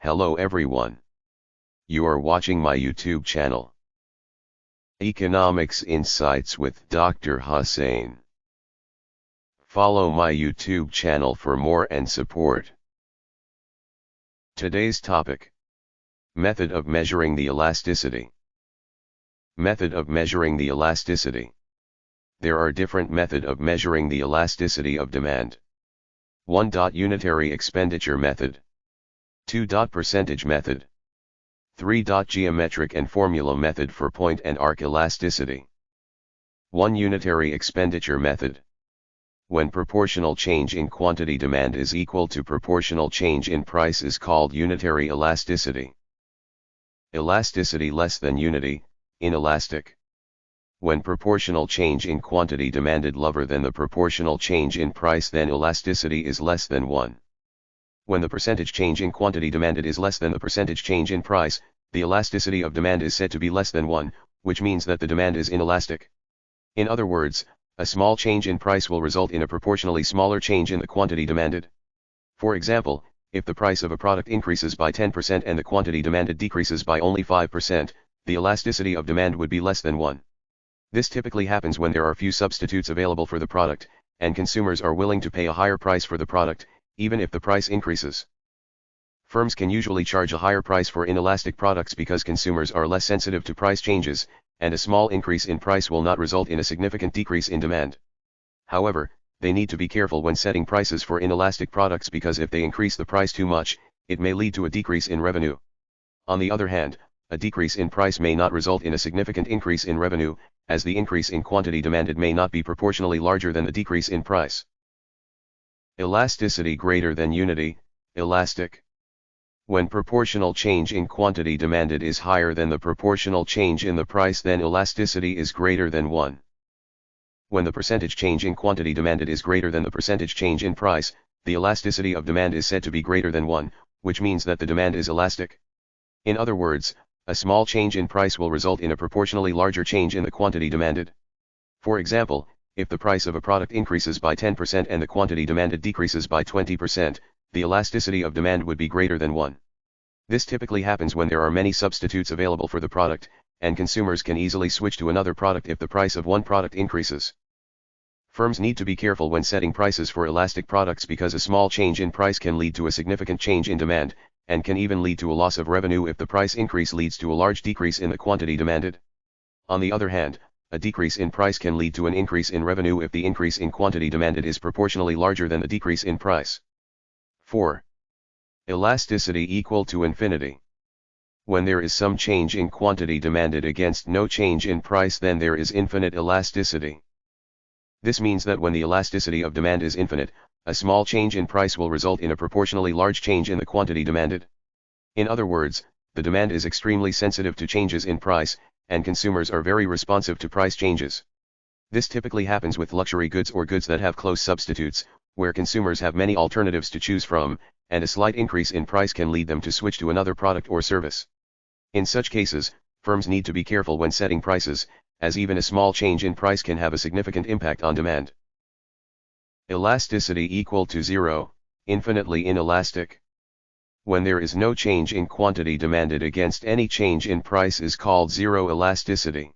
Hello everyone. You are watching my YouTube channel, Economics Insights with Dr. Hussain. Follow my YouTube channel for more and support. Today's topic: Method of measuring the elasticity. Method of measuring the elasticity. There are different methods of measuring the elasticity of demand. 1. Unitary expenditure method. 2. Percentage method. 3. Geometric and formula method for point and arc elasticity. 1. Unitary expenditure method. When proportional change in quantity demand is equal to proportional change in price is called unitary elasticity. Elasticity less than unity, inelastic. When proportional change in quantity demanded lower than the proportional change in price, then elasticity is less than 1. When the percentage change in quantity demanded is less than the percentage change in price, the elasticity of demand is said to be less than 1, which means that the demand is inelastic. In other words, a small change in price will result in a proportionally smaller change in the quantity demanded. For example, if the price of a product increases by 10% and the quantity demanded decreases by only 5%, the elasticity of demand would be less than 1. This typically happens when there are few substitutes available for the product, and consumers are willing to pay a higher price for the product, even if the price increases. Firms can usually charge a higher price for inelastic products because consumers are less sensitive to price changes, and a small increase in price will not result in a significant decrease in demand. However, they need to be careful when setting prices for inelastic products because if they increase the price too much, it may lead to a decrease in revenue. On the other hand, a decrease in price may not result in a significant increase in revenue, as the increase in quantity demanded may not be proportionally larger than the decrease in price. Elasticity greater than unity, elastic. When proportional change in quantity demanded is higher than the proportional change in the price, then elasticity is greater than 1. When the percentage change in quantity demanded is greater than the percentage change in price, the elasticity of demand is said to be greater than 1, which means that the demand is elastic. In other words, a small change in price will result in a proportionally larger change in the quantity demanded. For example, if the price of a product increases by 10% and the quantity demanded decreases by 20%, the elasticity of demand would be greater than 1. This typically happens when there are many substitutes available for the product, and consumers can easily switch to another product if the price of one product increases. Firms need to be careful when setting prices for elastic products because a small change in price can lead to a significant change in demand, and can even lead to a loss of revenue if the price increase leads to a large decrease in the quantity demanded. On the other hand, a decrease in price can lead to an increase in revenue if the increase in quantity demanded is proportionally larger than the decrease in price. 4. Elasticity equal to infinity. When there is some change in quantity demanded against no change in price, then there is infinite elasticity. This means that when the elasticity of demand is infinite, a small change in price will result in a proportionally large change in the quantity demanded. In other words, the demand is extremely sensitive to changes in price, and consumers are very responsive to price changes. This typically happens with luxury goods or goods that have close substitutes, where consumers have many alternatives to choose from, and a slight increase in price can lead them to switch to another product or service. In such cases, firms need to be careful when setting prices, as even a small change in price can have a significant impact on demand. Elasticity equal to 0, infinitely inelastic. When there is no change in quantity demanded against any change in price is called zero elasticity.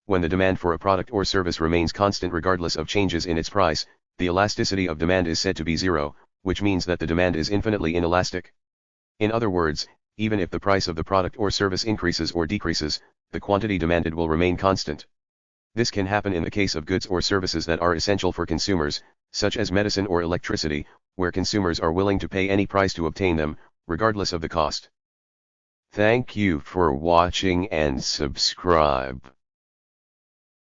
When the demand for a product or service remains constant regardless of changes in its price, the elasticity of demand is said to be 0, which means that the demand is infinitely inelastic. In other words, even if the price of the product or service increases or decreases, the quantity demanded will remain constant. This can happen in the case of goods or services that are essential for consumers, such as medicine or electricity, where consumers are willing to pay any price to obtain them, regardless of the cost. Thank you for watching and subscribe.